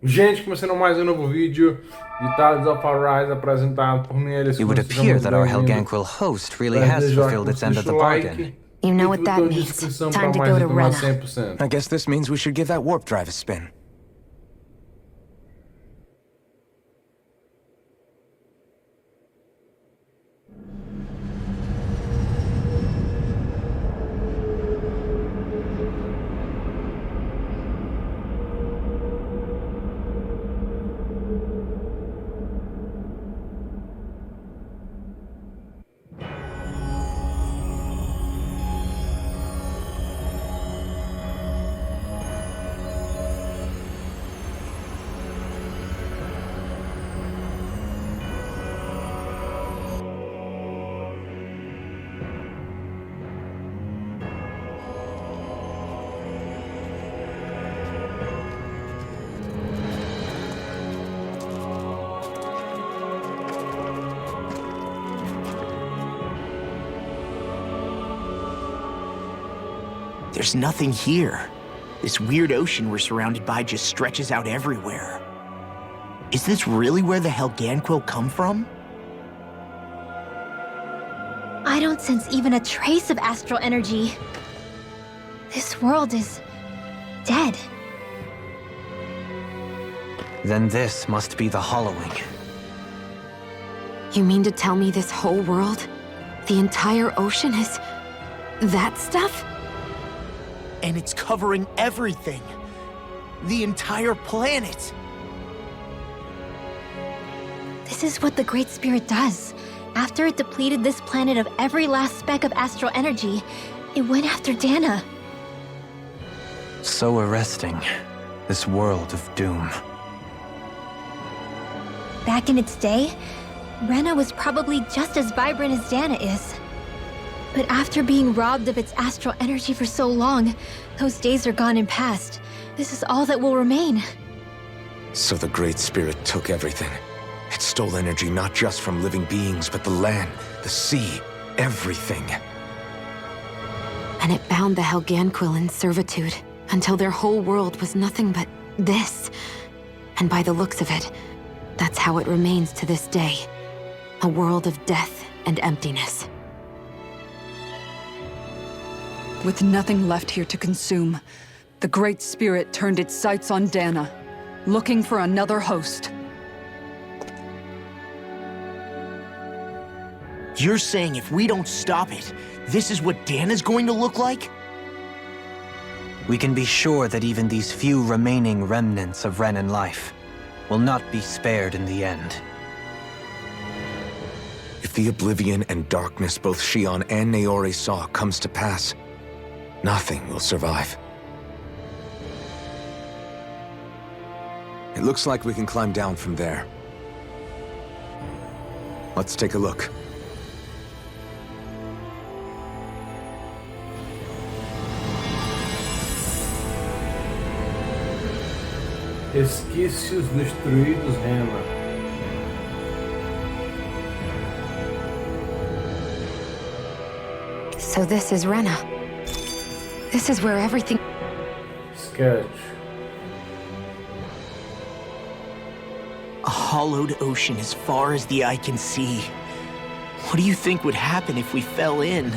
Gente, começando mais um novo vídeo de Tales of Arise apresentado por mim, eles. It would appear that our Helganquil host really has fulfilled its end of the bargain. You know what that means. Time to go to Rena. I guess this means we should give that warp drive a spin. There's nothing here. This weird ocean we're surrounded by just stretches out everywhere. Is this really where the Helganquil come from? I don't sense even a trace of astral energy. This world is dead. Then this must be the hollowing. You mean to tell me this whole world, the entire ocean is that stuff? And it's covering everything. The entire planet. This is what the Great Spirit does. After it depleted this planet of every last speck of astral energy, it went after Dahna. So arresting. This world of doom. Back in its day, Rena was probably just as vibrant as Dahna is. But after being robbed of its astral energy for so long, those days are gone and past. This is all that will remain. So the Great Spirit took everything. It stole energy not just from living beings, but the land, the sea, everything. And it bound the Helganquil in servitude, until their whole world was nothing but this. And by the looks of it, that's how it remains to this day. A world of death and emptiness. With nothing left here to consume, the Great Spirit turned its sights on Dahna, looking for another host. You're saying if we don't stop it, this is what Dahna's going to look like? We can be sure that even these few remaining remnants of Renan life will not be spared in the end. If the oblivion and darkness both Shion and Naori saw comes to pass, nothing will survive. It looks like we can climb down from there. Let's take a look. Resquícios destruídos, Rena. So this is Rena. This is where everything... Sketch. A hollowed ocean as far as the eye can see. What do you think would happen if we fell in?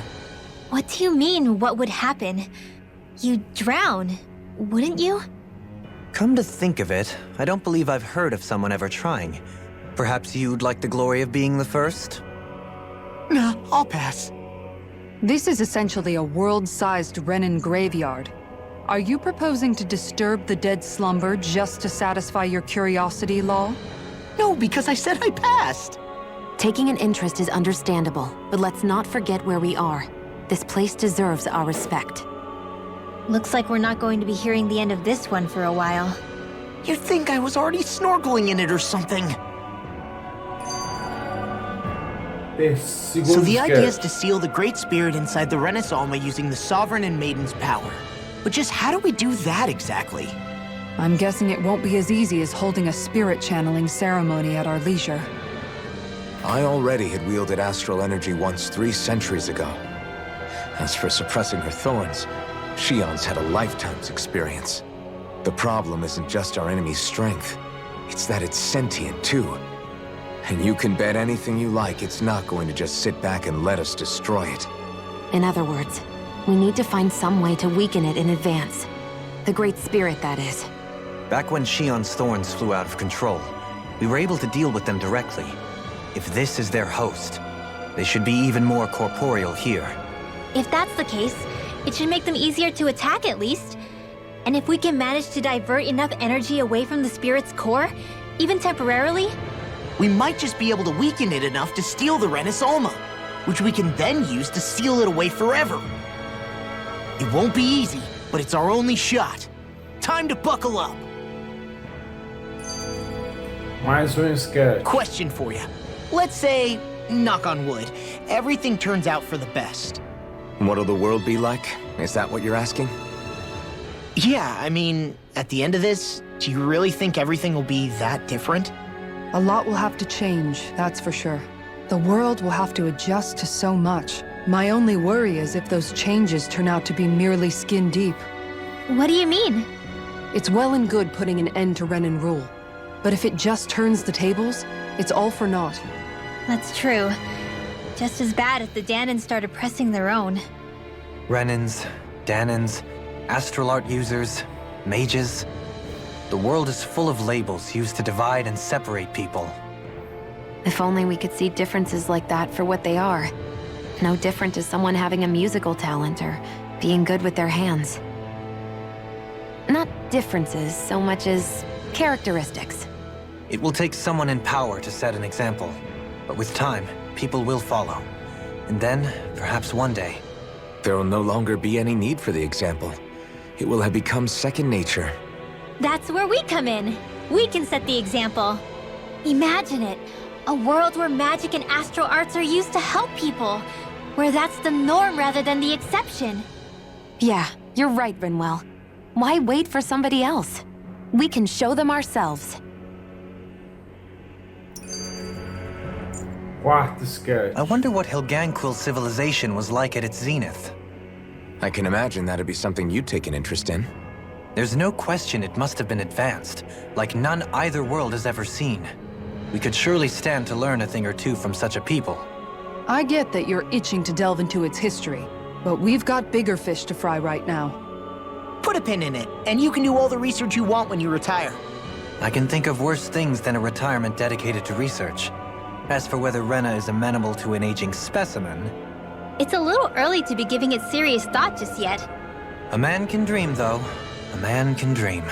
What do you mean, what would happen? You'd drown, wouldn't you? Come to think of it, I don't believe I've heard of someone ever trying. Perhaps you'd like the glory of being the first? Nah, I'll pass. This is essentially a world-sized Renan graveyard. Are you proposing to disturb the dead slumber just to satisfy your curiosity, Law? No, because I said I passed. Taking an interest is understandable, but let's not forget where we are. This place deserves our respect. Looks like we're not going to be hearing the end of this one for a while. You'd think I was already snorkeling in it or something. So the idea is to seal the Great Spirit inside the Renaissance using the Sovereign and Maiden's power. But just how do we do that exactly? I'm guessing it won't be as easy as holding a spirit channeling ceremony at our leisure. I already had wielded astral energy once 3 centuries ago. As for suppressing her thorns, Shion's had a lifetime's experience. The problem isn't just our enemy's strength. It's that it's sentient, too. And you can bet anything you like it's not going to just sit back and let us destroy it. In other words, we need to find some way to weaken it in advance. The Great Spirit, that is. Back when Shion's thorns flew out of control, we were able to deal with them directly. If this is their host, they should be even more corporeal here. If that's the case, it should make them easier to attack at least. And if we can manage to divert enough energy away from the spirit's core, even temporarily, We might just be able to weaken it enough to steal the Renis Alma, which we can then use to seal it away forever. It won't be easy, but it's our only shot. Time to buckle up. Mais sketch. Question for you. Let's say, knock on wood, everything turns out for the best. What'll the world be like? Is that what you're asking? Yeah, I mean, at the end of this, do you really think everything will be that different? A lot will have to change, that's for sure. The world will have to adjust to so much. My only worry is if those changes turn out to be merely skin deep. what do you mean? It's well and good putting an end to Renin rule. But if it just turns the tables, it's all for naught. That's true. Just as bad if the Dahnans started pressing their own. Renins, Dahnans, astral art users, mages. The world is full of labels used to divide and separate people. If only we could see differences like that for what they are. No different to someone having a musical talent or being good with their hands. Not differences so much as characteristics. It will take someone in power to set an example. But with time, people will follow. And then, perhaps one day, There will no longer be any need for the example. It will have become second nature. That's where we come in. We can set the example. Imagine it. A world where magic and astral arts are used to help people. Where that's the norm rather than the exception. Yeah, you're right, Rinwell. Why wait for somebody else? We can show them ourselves. Quarto sketch. I wonder what Helganquil civilization was like at its zenith. I can imagine that'd be something you'd take an interest in. There's no question it must have been advanced, like none either world has ever seen. We could surely stand to learn a thing or two from such a people. I get that you're itching to delve into its history, but we've got bigger fish to fry right now. Put a pin in it, and you can do all the research you want when you retire. I can think of worse things than a retirement dedicated to research. As for whether Rena is amenable to an aging specimen... It's a little early to be giving it serious thought just yet. A man can dream, though. A man can dream.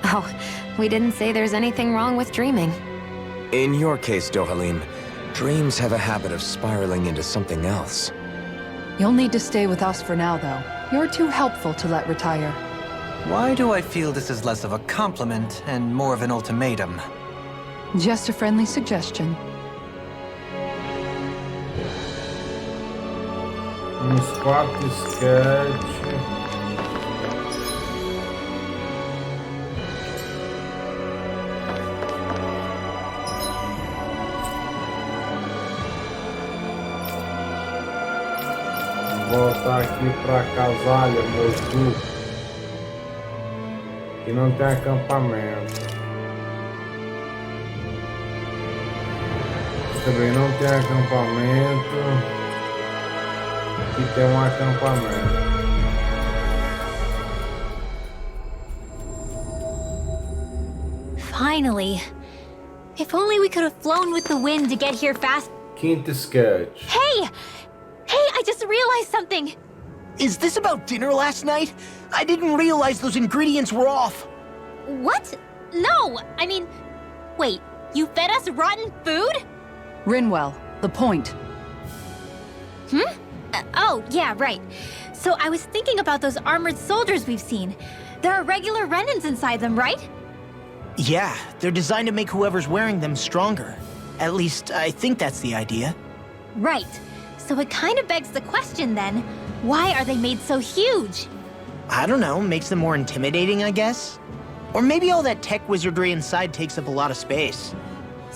Oh, we didn't say there's anything wrong with dreaming. In your case, Dohalim, dreams have a habit of spiraling into something else. You'll need to stay with us for now, though. You're too helpful to let retire. Why do I feel this is less of a compliment and more of an ultimatum? Just a friendly suggestion. Uns 4 sketch. Vou voltar aqui pra Casalha, Moscou. Que não tem acampamento. Também não tem acampamento. Aqui tem acampamento. Finally. If only we could have flown with the wind to get here fast. Quinto sketch. Hey! Hey, I just realized something! Is this about dinner last night? I didn't realize those ingredients were off. What? No! I mean, wait, you fed us rotten food? Rinwell, the point. Oh, yeah, right. So I was thinking about those armored soldiers we've seen. There are regular Renins inside them, right? Yeah, they're designed to make whoever's wearing them stronger. At least, I think that's the idea. Right. So it kind of begs the question then, why are they made so huge? I don't know, makes them more intimidating, I guess? Or maybe all that tech wizardry inside takes up a lot of space.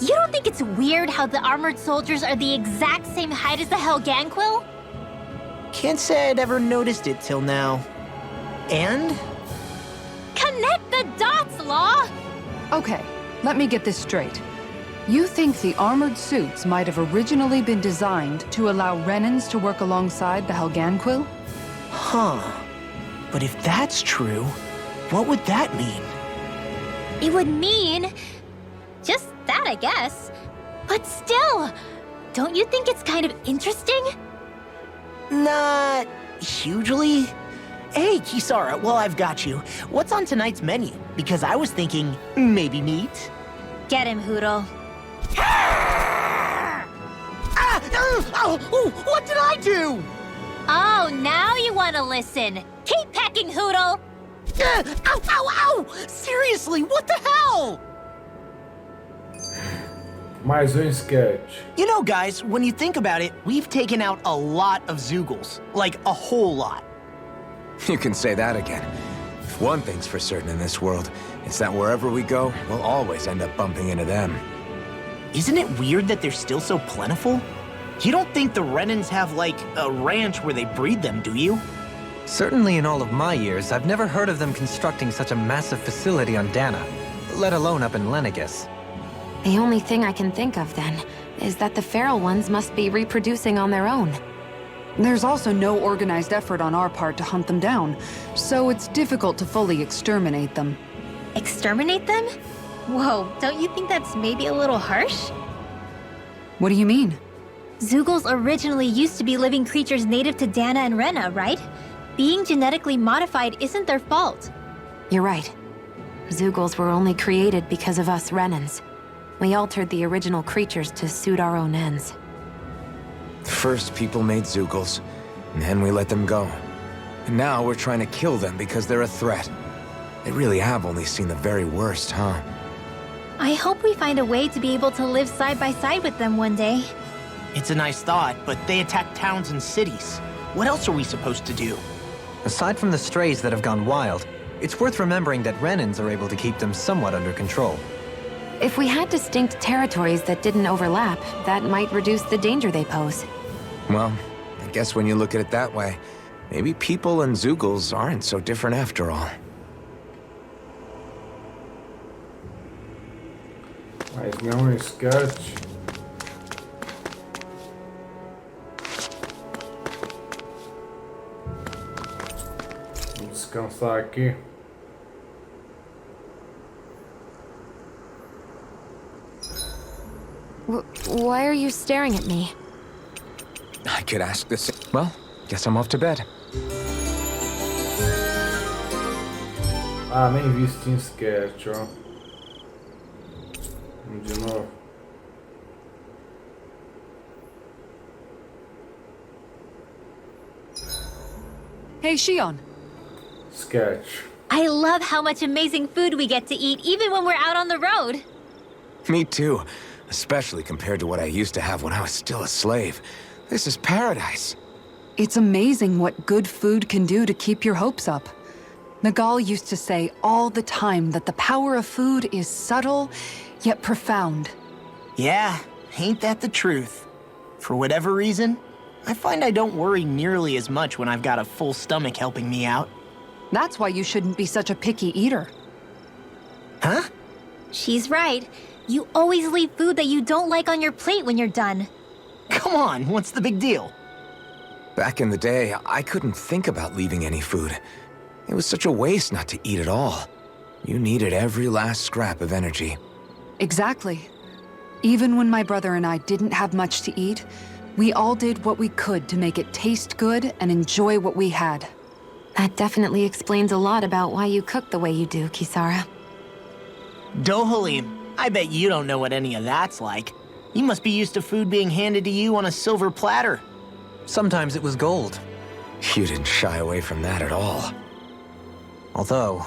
You don't think it's weird how the armored soldiers are the exact same height as the Helganquil? Can't say I'd ever noticed it till now. And? Connect the law? Okay, let me get this straight. You think the armored suits might have originally been designed to allow Renans to work alongside the Helganquil? Huh. But if that's true, what would that mean? It would mean... just that, I guess. But still, don't you think it's kind of interesting? Not hugely. Hey, Kisara, well, I've got you. What's on tonight's menu? Because I was thinking maybe meat. Get him, Hoodle. What did I do? Oh, now you want to listen. Keep pecking, Hoodle! Ow, ow, ow! Seriously, what the hell? Mais sketch. You know, guys, when you think about it, we've taken out a lot of Zeugles. Like, a whole lot. You can say that again. If one thing's for certain in this world, it's that wherever we go, we'll always end up bumping into them. Isn't it weird that they're still so plentiful? You don't think the Renans have, like, a ranch where they breed them, do you? Certainly in all of my years, I've never heard of them constructing such a massive facility on Dahna, let alone up in Lenegus. The only thing I can think of, then, is that the feral ones must be reproducing on their own. There's also no organized effort on our part to hunt them down, so it's difficult to fully exterminate them. Exterminate them? Whoa, don't you think that's maybe a little harsh? What do you mean? Zeugles originally used to be living creatures native to Dahna and Rena, right? Being genetically modified isn't their fault. You're right. Zeugles were only created because of us Renans. We altered the original creatures to suit our own ends. First, people made Zeugles, and then we let them go. And now we're trying to kill them because they're a threat. They really have only seen the very worst, huh? I hope we find a way to be able to live side by side with them one day. It's a nice thought, but they attack towns and cities. What else are we supposed to do? Aside from the strays that have gone wild, it's worth remembering that Renans are able to keep them somewhat under control. If we had distinct territories that didn't overlap, that might reduce the danger they pose. Well, I guess when you look at it that way, maybe people and Zeugles aren't so different after all. Mais sketch. Vamos descansar aqui. Why are you staring at me? I could ask the same. Well, guess I'm off to bed. Ah, nem vi Steam Sketch, ó. Vamos de novo. Hey, Shion. Sketch. I love how much amazing food we get to eat even when we're out on the road. Me too. Especially compared to what I used to have when I was still a slave. This is paradise. It's amazing what good food can do to keep your hopes up. Nagal used to say all the time that the power of food is subtle, yet profound. Yeah, ain't that the truth? For whatever reason, I find I don't worry nearly as much when I've got a full stomach helping me out. That's why you shouldn't be such a picky eater. Huh? She's right. You always leave food that you don't like on your plate when you're done. Come on, what's the big deal? Back in the day, I couldn't think about leaving any food. It was such a waste not to eat at all. You needed every last scrap of energy. Exactly. Even when my brother and I didn't have much to eat, we all did what we could to make it taste good and enjoy what we had. That definitely explains a lot about why you cook the way you do, Kisara. Dohalim, I bet you don't know what any of that's like. You must be used to food being handed to you on a silver platter. Sometimes it was gold. You didn't shy away from that at all. Although,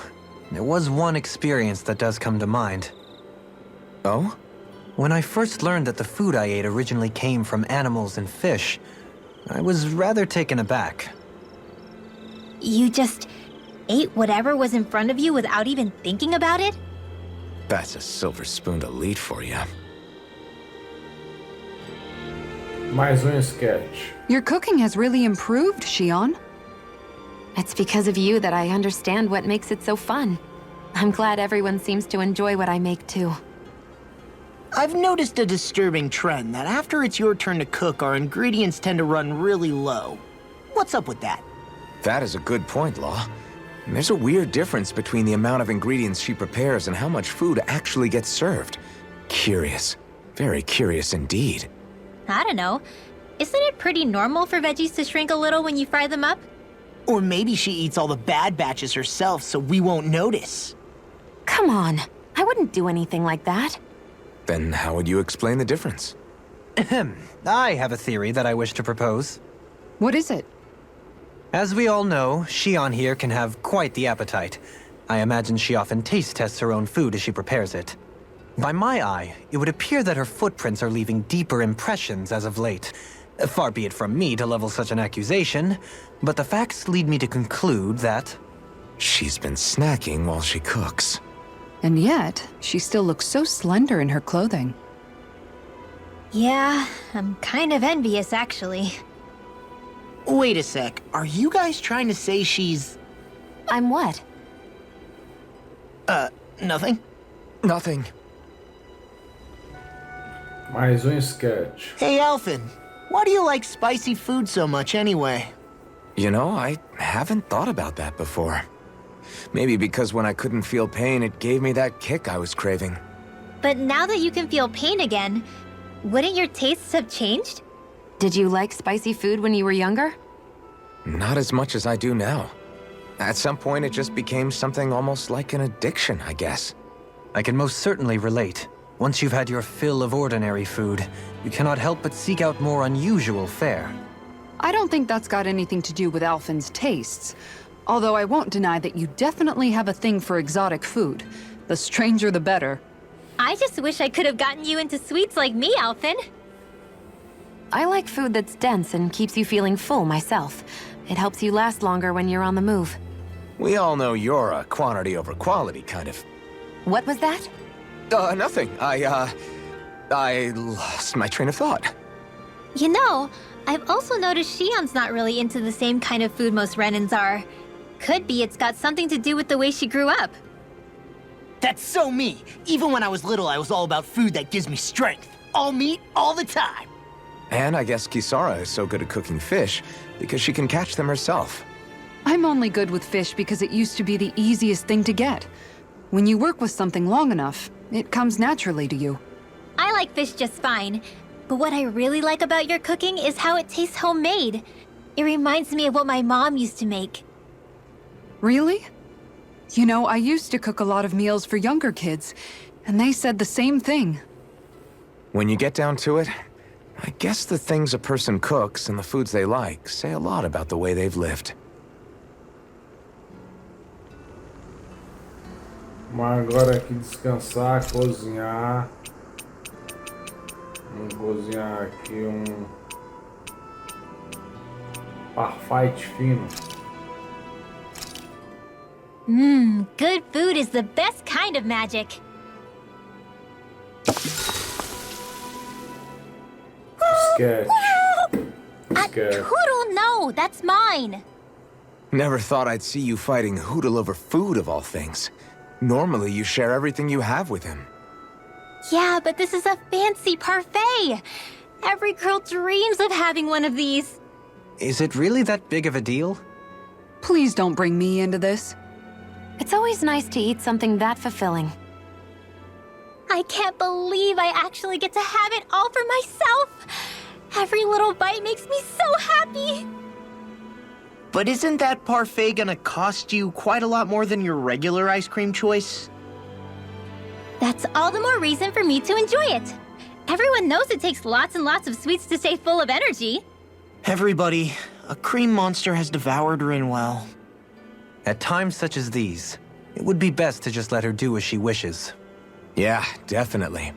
there was one experience that does come to mind. Oh? When I first learned that the food I ate originally came from animals and fish, I was rather taken aback. You just ate whatever was in front of you without even thinking about it? That's a silver-spooned elite for you. Mais sketch. Your cooking has really improved, Shion. It's because of you that I understand what makes it so fun. I'm glad everyone seems to enjoy what I make, too. I've noticed a disturbing trend that after it's your turn to cook, our ingredients tend to run really low. What's up with that? That is a good point, Law. There's a weird difference between the amount of ingredients she prepares and how much food actually gets served. Curious. Very curious indeed. I don't know. Isn't it pretty normal for veggies to shrink a little when you fry them up? Or maybe she eats all the bad batches herself so we won't notice. Come on. I wouldn't do anything like that. Then how would you explain the difference? Ahem. I have a theory that I wish to propose. What is it? As we all know, Shion here can have quite the appetite. I imagine she often taste tests her own food as she prepares it. By my eye, it would appear that her footprints are leaving deeper impressions as of late. Far be it from me to level such an accusation, but the facts lead me to conclude that... She's been snacking while she cooks. And yet, she still looks so slender in her clothing. Yeah, I'm kind of envious, actually. Wait a sec, are you guys trying to say she's... I'm what? Nothing? Nothing. Mais sketch. Hey, Alphen, why do you like spicy food so much anyway? You know, I haven't thought about that before. Maybe because when I couldn't feel pain, it gave me that kick I was craving. But now that you can feel pain again, wouldn't your tastes have changed? Did you like spicy food when you were younger? Not as much as I do now. At some point, it just became something almost like an addiction, I guess. I can most certainly relate. Once you've had your fill of ordinary food, you cannot help but seek out more unusual fare. I don't think that's got anything to do with Alphen's tastes. Although I won't deny that you definitely have a thing for exotic food. The stranger the better. I just wish I could have gotten you into sweets like me, Alphen. I like food that's dense and keeps you feeling full myself. It helps you last longer when you're on the move. We all know you're a quantity over quality kind of... What was that? Nothing. I lost my train of thought. You know, I've also noticed Shion's not really into the same kind of food most Renans are. Could be it's got something to do with the way she grew up. That's so me! Even when I was little, I was all about food that gives me strength. All meat, all the time. And I guess Kisara is so good at cooking fish because she can catch them herself. I'm only good with fish because it used to be the easiest thing to get. When you work with something long enough, it comes naturally to you. I like fish just fine, but what I really like about your cooking is how it tastes homemade. It reminds me of what my mom used to make. Really? You know, I used to cook a lot of meals for younger kids, and they said the same thing. When you get down to it, I guess the things a person cooks and the foods they like say a lot about the way they've lived. Mas agora aqui descansar, cozinhar. Vamos cozinhar aqui parfait fino. Good food is the best kind of magic. Sketch. Hoodle, no, that's mine. Never thought I'd see you fighting Hootle over food of all things. Normally, you share everything you have with him. Yeah, but this is a fancy parfait. Every girl dreams of having one of these. Is it really that big of a deal? Please don't bring me into this. It's always nice to eat something that fulfilling. I can't believe I actually get to have it all for myself. Every little bite makes me so happy. But isn't that parfait gonna cost you quite a lot more than your regular ice cream choice? That's all the more reason for me to enjoy it. Everyone knows it takes lots and lots of sweets to stay full of energy. Everybody, a cream monster has devoured Rinwell. At times such as these, it would be best to just let her do as she wishes. Yeah, definitely.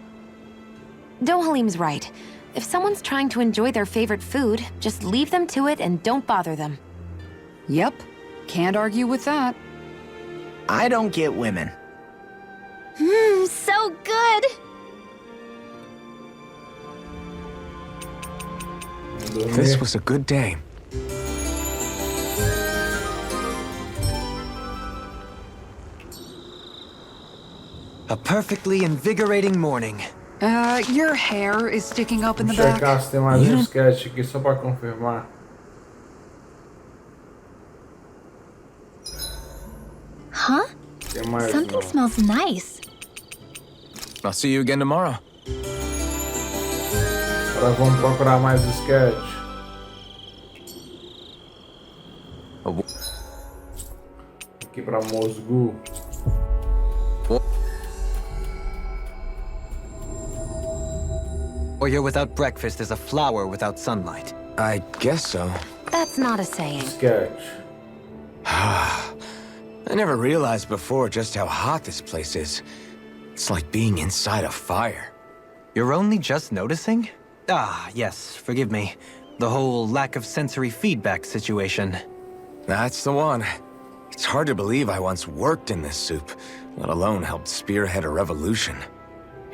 Dohalim's right. If someone's trying to enjoy their favorite food, just leave them to it and don't bother them. Yep, can't argue with that. I don't get women. So good. This was a good day. A perfectly invigorating morning. Your hair is sticking up in the Vamos checar back. se tem mais um sketch aqui só pra confirmar. Huh? Tem mais Something não. smells nice. I'll see you again tomorrow. Agora vamos procurar mais sketch. Aqui pra Mosgu. Warrior without breakfast is a flower without sunlight. I guess so. That's not a saying. Sketch. I never realized before just how hot this place is. It's like being inside a fire. You're only just noticing? Ah, yes, forgive me. The whole lack of sensory feedback situation. That's the one. It's hard to believe I once worked in this soup, let alone helped spearhead a revolution.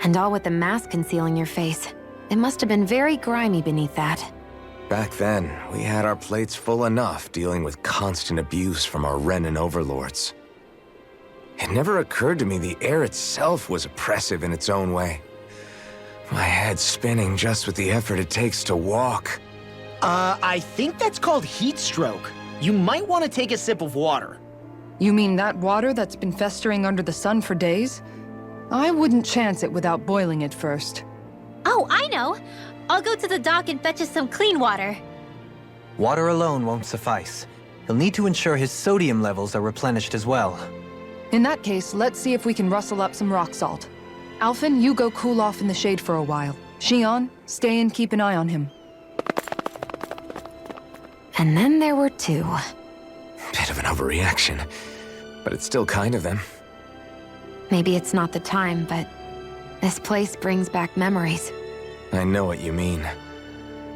And all with the mask concealing your face. It must have been very grimy beneath that. Back then, we had our plates full enough dealing with constant abuse from our Renan overlords. It never occurred to me the air itself was oppressive in its own way. My head's spinning just with the effort it takes to walk. I think that's called heat stroke. You might want to take a sip of water. You mean that water that's been festering under the sun for days? I wouldn't chance it without boiling it first. Oh, I know. I'll go to the dock and fetch us some clean water. Water alone won't suffice. He'll need to ensure his sodium levels are replenished as well. In that case, let's see if we can rustle up some rock salt. Alphen, you go cool off in the shade for a while. Xion, stay and keep an eye on him. And then there were two. Bit of an overreaction, but it's still kind of them. Maybe it's not the time, but this place brings back memories. I know what you mean.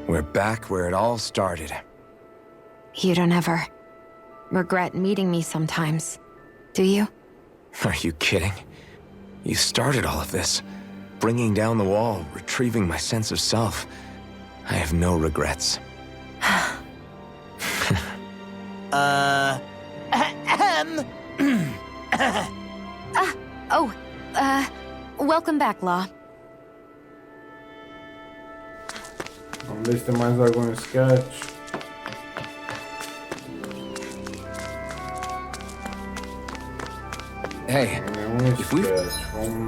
We're back where it all started. You don't ever regret meeting me sometimes, do you? Are you kidding? You started all of this. Bringing down the wall, retrieving my sense of self. I have no regrets. Welcome back, Law. Vamos ver se tem mais algum sketch. Hey, Nenhum if we sketch.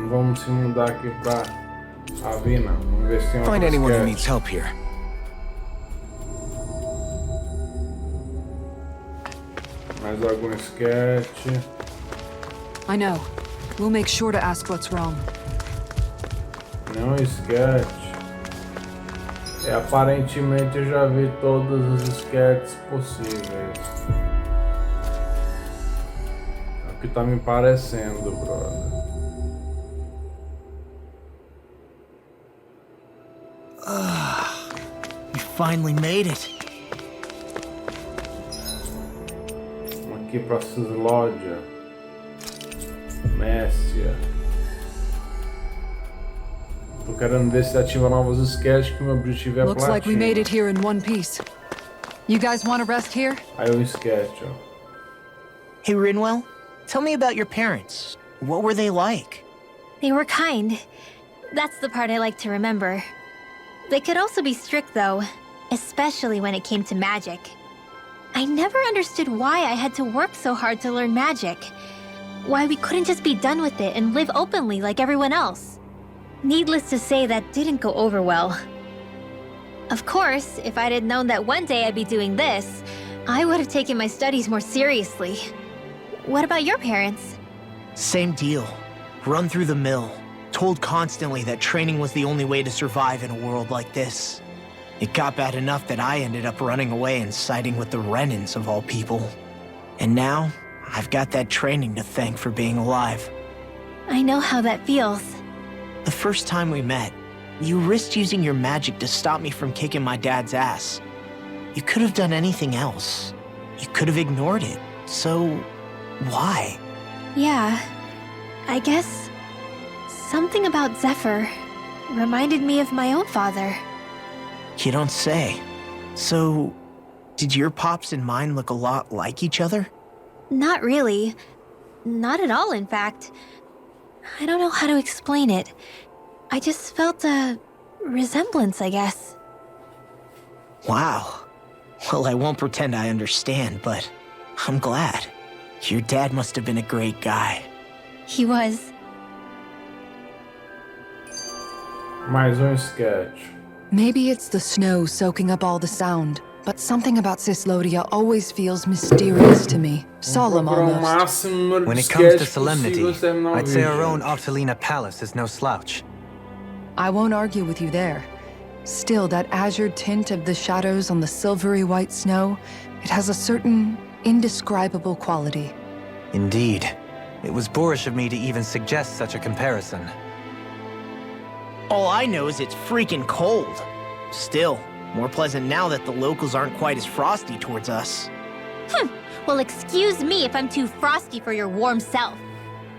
Vamos se mudar aqui pra Avina. Vamos ver se tem find outro anyone who sketch. needs help here, Mais algum sketch. I know. We'll make sure to ask what's wrong. Nenhum sketch. Aparentemente eu já vi todos os sketches possíveis. É o que tá me parecendo, brother. You finally made it. Vamos aqui pra Cislódia. Messia. Tô querendo ver se ativa novos sketches, que meu objetivo é Looks like we platina. made it here in one piece. You guys want to rest here? Aí o sketch, ó. Hey, Rinwell, tell me about your parents. What were they like? They were kind. That's the part I like to remember. They could also be strict, though, especially when it came to magic. I never understood why I had to work so hard to learn magic. Why we couldn't just be done with it and live openly like everyone else. Needless to say, that didn't go over well. Of course, if I'd had known that one day I'd be doing this, I would have taken my studies more seriously. What about your parents? Same deal. Run through the mill. Told constantly that training was the only way to survive in a world like this. It got bad enough that I ended up running away and siding with the Renans of all people. And now, I've got that training to thank for being alive. I know how that feels. The first time we met, you risked using your magic to stop me from kicking my dad's ass. You could have done anything else. You could have ignored it. So, why? Yeah, I guess something about Zephyr reminded me of my own father. You don't say. So, did your pops and mine look a lot like each other? Not really. Not at all, in fact. I don't know how to explain it. I just felt a resemblance, I guess. Wow. Well, I won't pretend I understand, but I'm glad. Your dad must have been a great guy. He was. Mais sketch. Maybe it's the snow soaking up all the sound, but something about Cislodia always feels mysterious to me. Solemn almost. When it comes to solemnity, I'd say our own Octalina Palace is no slouch. I won't argue with you there. Still, that azure tint of the shadows on the silvery white snow, it has a certain indescribable quality. Indeed. It was boorish of me to even suggest such a comparison. All I know is it's freaking cold. Still, more pleasant now that the locals aren't quite as frosty towards us. Well, excuse me if I'm too frosty for your warm self.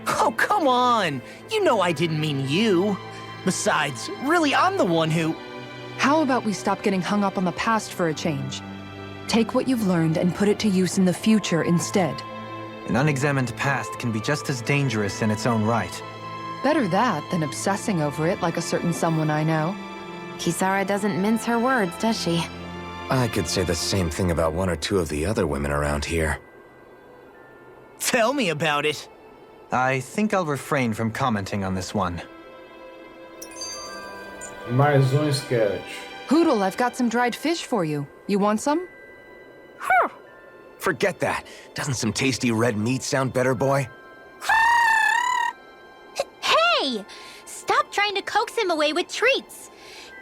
Oh, come on! You know I didn't mean you. Besides, really, I'm the one who... How about we stop getting hung up on the past for a change? Take what you've learned and put it to use in the future instead. An unexamined past can be just as dangerous in its own right. Better that than obsessing over it like a certain someone I know. Kisara doesn't mince her words, does she? I could say the same thing about one or two of the other women around here. Tell me about it. I think I'll refrain from commenting on this one. Mais sketch. Hoodle, I've got some dried fish for you. You want some? Forget that. Doesn't some tasty red meat sound better, boy? Hey! Stop trying to coax him away with treats.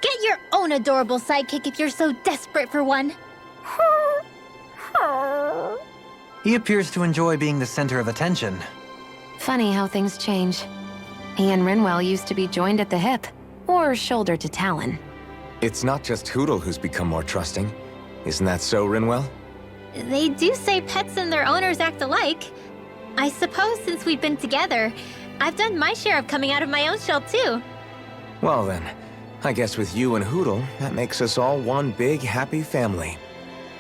Get your own adorable sidekick if you're so desperate for one. He appears to enjoy being the center of attention. Funny how things change. He and Rinwell used to be joined at the hip, or shoulder to talon. It's not just Hootle who's become more trusting. Isn't that so, Rinwell? They do say pets and their owners act alike. I suppose since we've been together, I've done my share of coming out of my own shell too. Well then, I guess with you and Hootle, that makes us all one big happy family.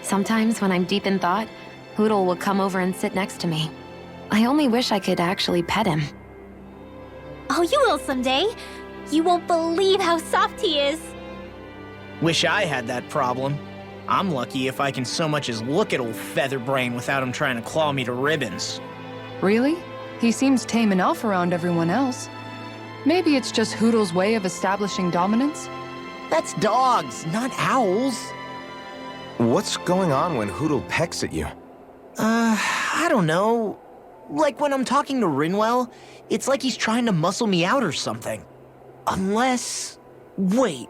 Sometimes when I'm deep in thought, Hoodle will come over and sit next to me. I only wish I could actually pet him. Oh, you will someday. You won't believe how soft he is. Wish I had that problem. I'm lucky if I can so much as look at old Featherbrain without him trying to claw me to ribbons. Really? He seems tame enough around everyone else. Maybe it's just Hoodle's way of establishing dominance? That's dogs, not owls. What's going on when Hootle pecks at you? I don't know. Like when I'm talking to Rinwell, it's like he's trying to muscle me out or something. Unless... Wait,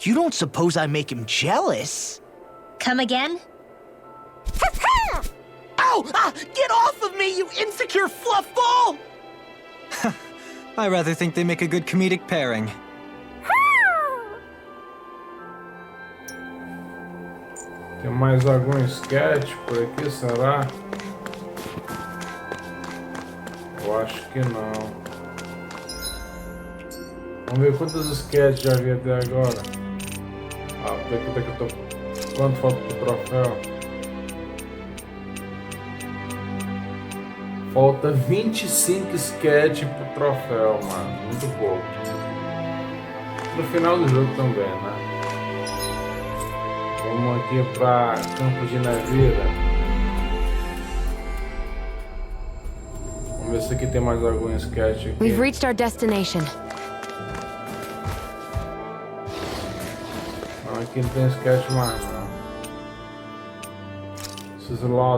you don't suppose I make him jealous? Come again? Ow! Ah, get off of me, you insecure fluff ball! I rather think they make a good comedic pairing. Tem mais algum sketch por aqui, será? Eu acho que não. Vamos ver quantas sketches já vi até agora. Ah, até que eu tô... Quanto falta pro troféu? Falta 25 sketches pro troféu, mano. Muito pouco. No final do jogo também, né? Vamos aqui pra Campo de Navira. Vamos ver se aqui tem mais algum sketch aqui. We've reached our destination. Não, aqui não tem sketch mais, não.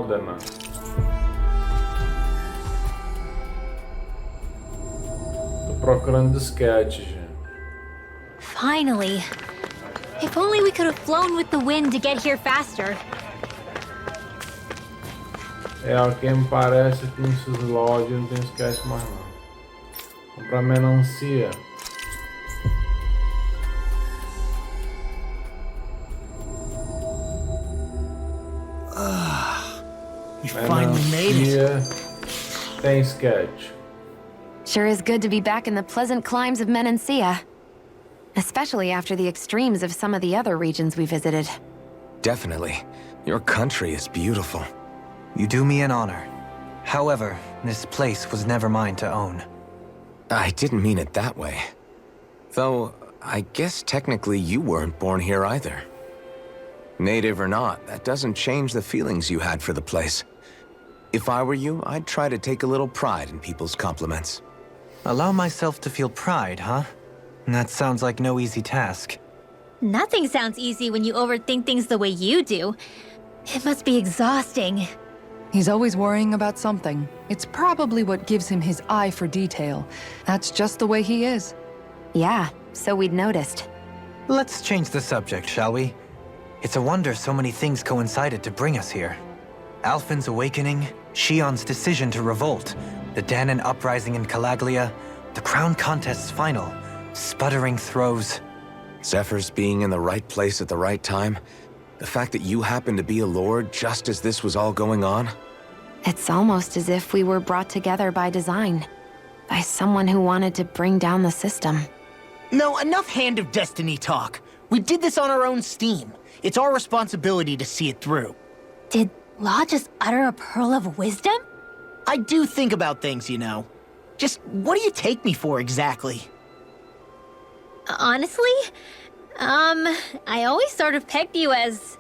Dahna. Tô procurando sketch, gente. Finally. If only we could have flown with the wind to get here faster. É, o que me parece que no Slod não tem sketch mais não. Vamos pra melancia. We finally made it. Tem sketch. Sure is good to be back in the pleasant climes of Menancia. Especially after the extremes of some of the other regions we visited. Definitely. Your country is beautiful. You do me an honor. However, this place was never mine to own. I didn't mean it that way. Though, I guess technically you weren't born here either. Native or not, that doesn't change the feelings you had for the place. If I were you, I'd try to take a little pride in people's compliments. Allow myself to feel pride, huh? That sounds like no easy task. Nothing sounds easy when you overthink things the way you do. It must be exhausting. He's always worrying about something. It's probably what gives him his eye for detail. That's just the way he is. Yeah, so we'd noticed. Let's change the subject, shall we? It's a wonder so many things coincided to bring us here. Alphen's awakening, Shion's decision to revolt, the Dahnan uprising in Calaglia, the crown contest's final, sputtering throws. Zephyr's being in the right place at the right time. The fact that you happened to be a lord just as this was all going on. It's almost as if we were brought together by design. By someone who wanted to bring down the system. No, enough Hand of Destiny talk. We did this on our own steam. It's our responsibility to see it through. Did Law just utter a pearl of wisdom? I do think about things, you know. Just what do you take me for exactly? Honestly, I always sort of pegged you as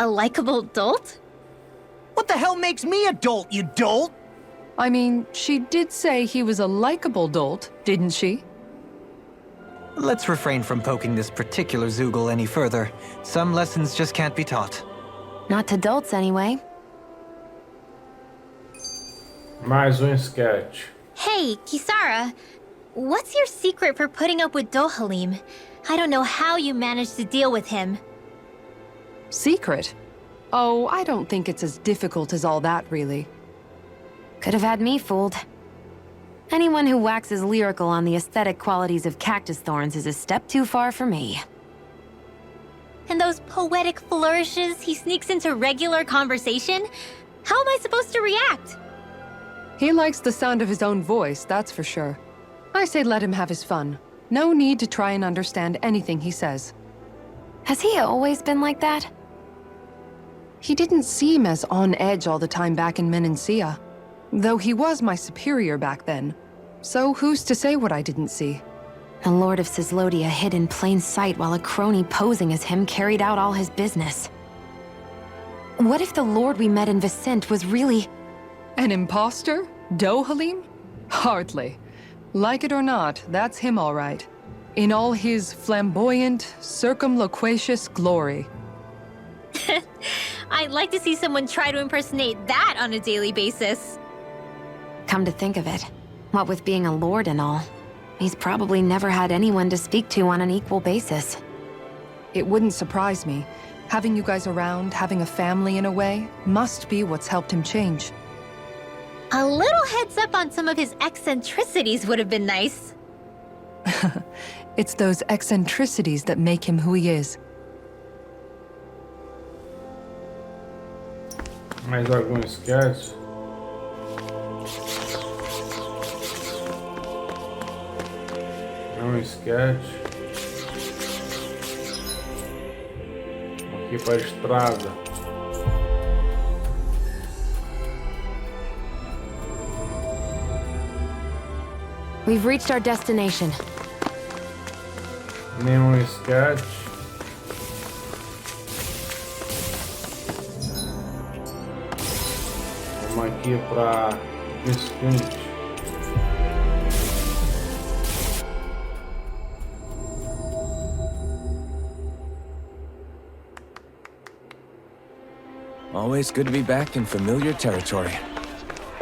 a likable dolt. What the hell makes me a dolt, you dolt? I mean, she did say he was a likable dolt, didn't she? Let's refrain from poking this particular Zoogle any further. Some lessons just can't be taught. Not to dolts, anyway. Mais sketch. Hey, Kisara, what's your secret for putting up with Dohalim? I don't know how you managed to deal with him. Secret? Oh, I don't think it's as difficult as all that, really. Could have had me fooled. Anyone who waxes lyrical on the aesthetic qualities of cactus thorns is a step too far for me. And those poetic flourishes he sneaks into regular conversation? How am I supposed to react? He likes the sound of his own voice, that's for sure. I say let him have his fun. No need to try and understand anything he says. Has he always been like that? He didn't seem as on edge all the time back in Menancia. Though he was my superior back then. So who's to say what I didn't see? The Lord of Cislodia hid in plain sight while a crony posing as him carried out all his business. What if the Lord we met in Vicente was really... An imposter? Dohalim? Hardly. Like it or not, that's him all right. In all his flamboyant, circumloquacious glory. I'd like to see someone try to impersonate that on a daily basis. Come to think of it, what with being a lord and all, he's probably never had anyone to speak to on an equal basis. It wouldn't surprise me. Having you guys around, having a family in a way, must be what's helped him change. A little heads up on some of his eccentricities would have been nice. It's those eccentricities that make him who he is. Mais algum sketch? Sketch. Aqui para a estrada. We've reached our destination. Nenhum sketch. Vamos aqui para Visconde. Always good to be back in familiar territory.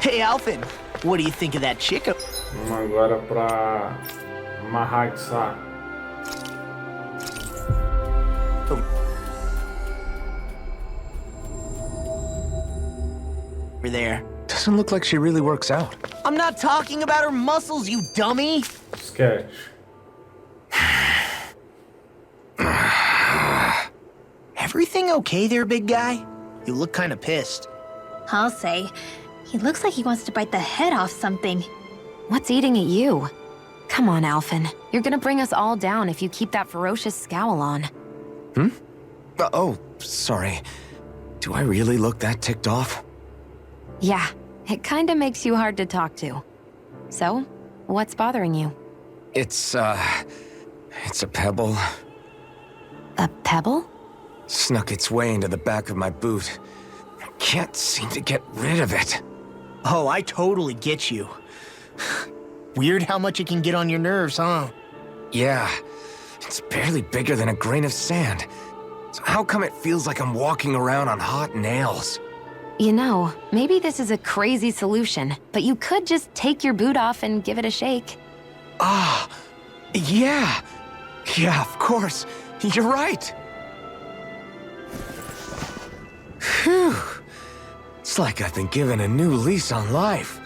Hey, Alphen, what do you think of that chick? Vamos agora para Mahagsa. Over there. Doesn't look like she really works out. I'm not talking about her muscles, you dummy! Sketch. Everything okay there, big guy? You look kinda pissed. I'll say. He looks like he wants to bite the head off something. What's eating at you? Come on, Alphen. You're gonna bring us all down if you keep that ferocious scowl on. Oh, sorry. Do I really look that ticked off? Yeah, it kinda makes you hard to talk to. So, What's bothering you? It's a pebble. A pebble? Snuck its way into the back of my boot. I can't seem to get rid of it. Oh, I totally get you. Weird how much it can get on your nerves, huh? Yeah, it's barely bigger than a grain of sand. So how come it feels like I'm walking around on hot nails? You know, maybe this is a crazy solution, but you could just take your boot off and give it a shake. Ah, yeah. Yeah, of course. You're right. Phew. It's like I've been given a new lease on life.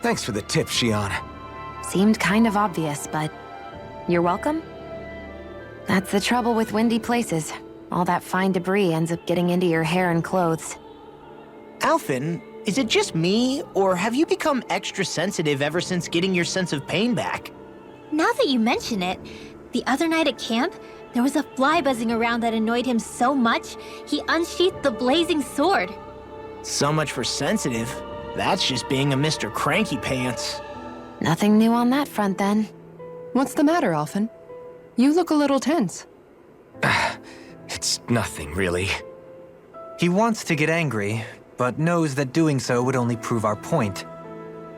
Thanks for the tip, Shion. Seemed kind of obvious, but you're welcome? That's the trouble with windy places. All that fine debris ends up getting into your hair and clothes. Alphen, is it just me, or have you become extra sensitive ever since getting your sense of pain back? Now that you mention it, the other night at camp, there was a fly buzzing around that annoyed him so much, he unsheathed the blazing sword. So much for sensitive. That's just being a Mr. Cranky Pants. Nothing new on that front, then. What's the matter, Alphen? You look a little tense. It's nothing, really. He wants to get angry, but knows that doing so would only prove our point.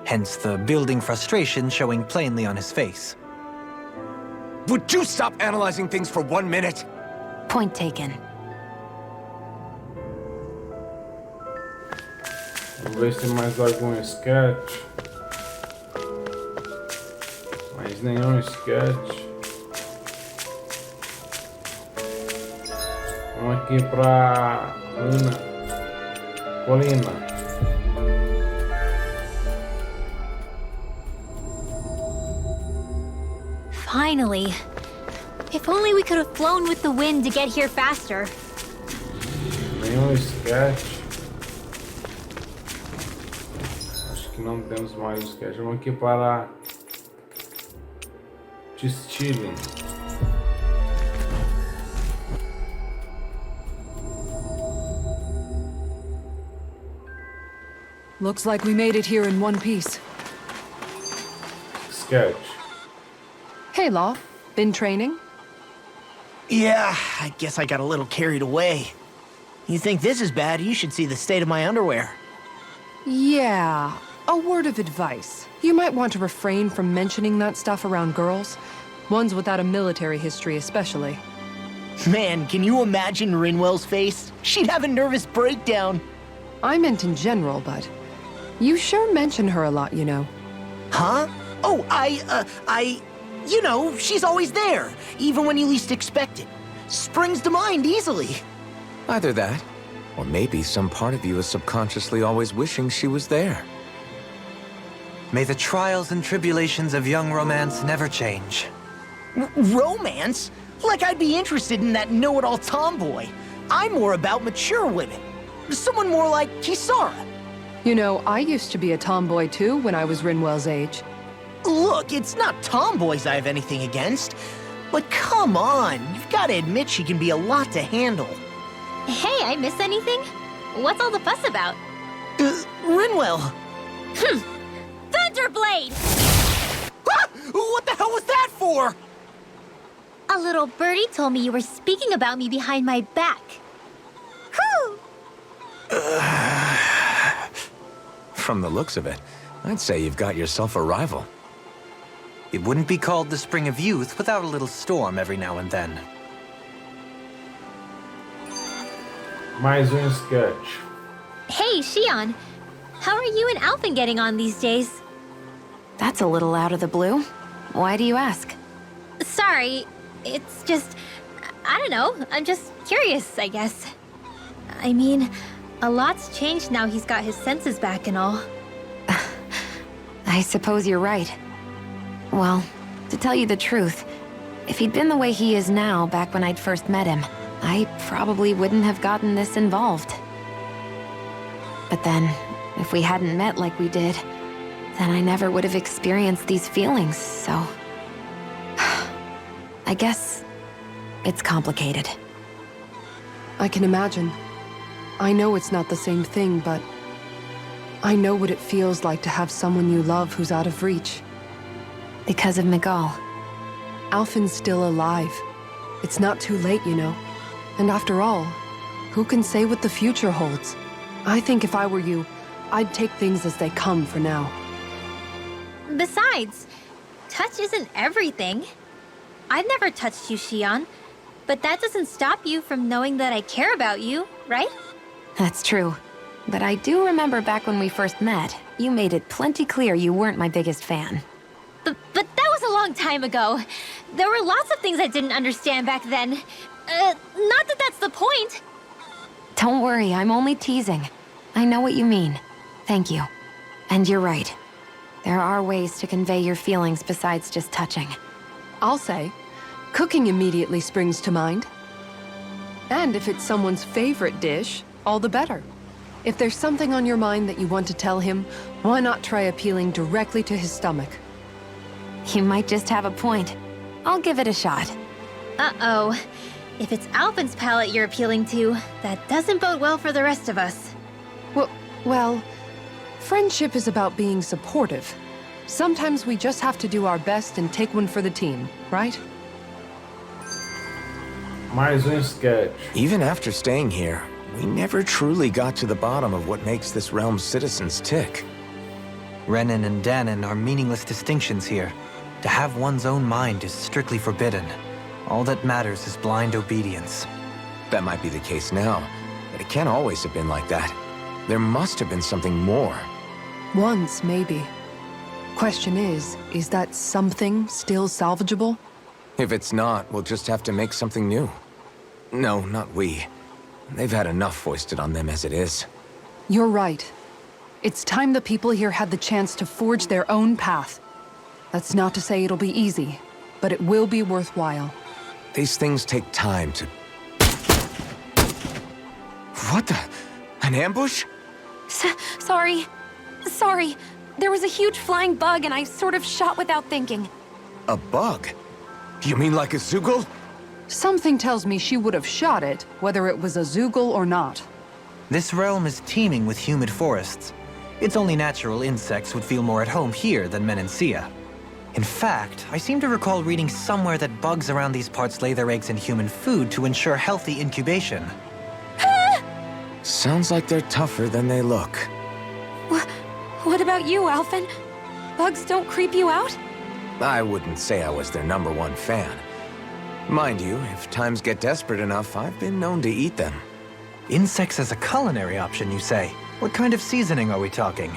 Hence the building frustration showing plainly on his face. Would you stop analyzing things for 1 minute? Point taken. Vamos ver se tem mais algum sketch. Mais nenhum sketch. Vamos aqui pra colina. Finally. If only we could have flown with the wind to get here faster. Nenhum sketch. Acho que não temos mais sketch. Vamos aqui para Steven. Looks like we made it here in one piece. Sketch. Hey, Law. Been training? Yeah, I guess I got a little carried away. You think this is bad, you should see the state of my underwear. Yeah. A word of advice. You might want to refrain from mentioning that stuff around girls. Ones without a military history especially. Man, can you imagine Rinwell's face? She'd have a nervous breakdown. I meant in general, but you sure mention her a lot, you know. Huh? Oh, you know, she's always there, even when you least expect it. Springs to mind easily. Either that, or maybe some part of you is subconsciously always wishing she was there. May the trials and tribulations of young romance never change. Romance? Like I'd be interested in that know-it-all tomboy. I'm more about mature women. Someone more like Kisara. You know, I used to be a tomboy too when I was Rinwell's age. Look, it's not tomboys I have anything against. But come on, you've got to admit she can be a lot to handle. Hey, I miss anything? What's all the fuss about? Rinwell. Thunderblade! Ah! What the hell was that for? A little birdie told me you were speaking about me behind my back. Whew! From the looks of it, I'd say you've got yourself a rival. It wouldn't be called the Spring of Youth without a little storm every now and then. Mais sketch. Hey, Shion. How are you and Alphen getting on these days? That's a little out of the blue. Why do you ask? Sorry, it's just... I don't know. I'm just curious, I guess. I mean, a lot's changed now he's got his senses back and all. I suppose you're right. Well, to tell you the truth, if he'd been the way he is now back when I'd first met him, I probably wouldn't have gotten this involved. But then, if we hadn't met like we did, then I never would have experienced these feelings, so... I guess it's complicated. I can imagine. I know it's not the same thing, but I know what it feels like to have someone you love who's out of reach. Because of Miguel. Alphen's still alive. It's not too late, you know. And after all, who can say what the future holds? I think if I were you, I'd take things as they come for now. Besides, touch isn't everything. I've never touched you, Xion, but that doesn't stop you from knowing that I care about you, right? That's true. But I do remember back when we first met, you made it plenty clear you weren't my biggest fan. But that was a long time ago. There were lots of things I didn't understand back then. Not that that's the point. Don't worry, I'm only teasing. I know what you mean. Thank you. And you're right. There are ways to convey your feelings besides just touching. I'll say, cooking immediately springs to mind. And if it's someone's favorite dish, all the better. If there's something on your mind that you want to tell him, why not try appealing directly to his stomach? You might just have a point. I'll give it a shot. Uh-oh. If it's Alphen's palate you're appealing to, that doesn't bode well for the rest of us. Well, friendship is about being supportive. Sometimes we just have to do our best and take one for the team, right? Mais sketch. Even after staying here, we never truly got to the bottom of what makes this realm's citizens tick. Renan and Dahna are meaningless distinctions here. To have one's own mind is strictly forbidden. All that matters is blind obedience. That might be the case now, but it can't always have been like that. There must have been something more. Once, maybe. Question is that something still salvageable? If it's not, we'll just have to make something new. No, not we. They've had enough foisted on them as it is. You're right. It's time the people here had the chance to forge their own path. That's not to say it'll be easy, but it will be worthwhile. These things take time to... What the... An ambush? Sorry. Sorry. There was a huge flying bug and I sort of shot without thinking. A bug? You mean like a Zoogle? Something tells me she would have shot it, whether it was a Zoogle or not. This realm is teeming with humid forests. It's only natural insects would feel more at home here than Menancia. In fact, I seem to recall reading somewhere that bugs around these parts lay their eggs in human food to ensure healthy incubation. Sounds like they're tougher than they look. What about you, Alphen? Bugs don't creep you out? I wouldn't say I was their #1 fan. Mind you, if times get desperate enough, I've been known to eat them. Insects as a culinary option, you say? What kind of seasoning are we talking?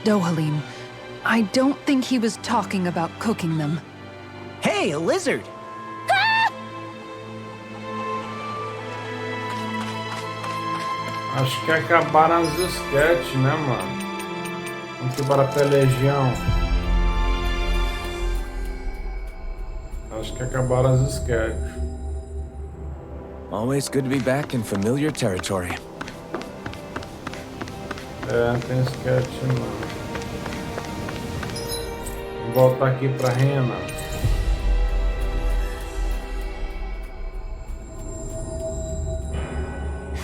Dohalim, I don't think he was talking about cooking them. Hey, a lizard! Acho que acabaram os sketches, né, mano? Vamos para a legião. Acho que acabaram os sketches. Always good to be back in familiar territory. É, tem sketch, mano. Vou voltar aqui pra Rena.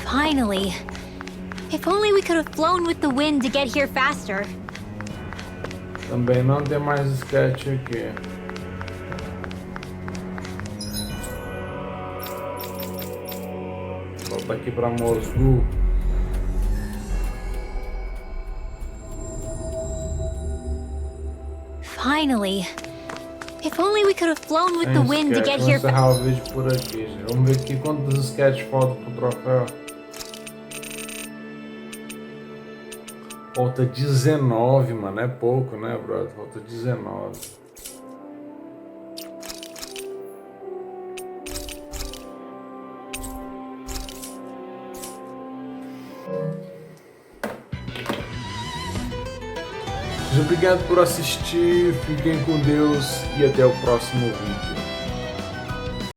Finally. If only we could have flown with the wind to get here faster. Também não tem mais sketch aqui. Volta aqui pra Moscou. Finally. If only we could have flown with the wind to get here Vamos encerrar o vídeo por aqui, gente. Vamos ver aqui quantos sketches faltam pro troféu. Falta 19, mano. É pouco, né, brother? Falta 19. Obrigado por assistir, fiquem com Deus e até o próximo vídeo.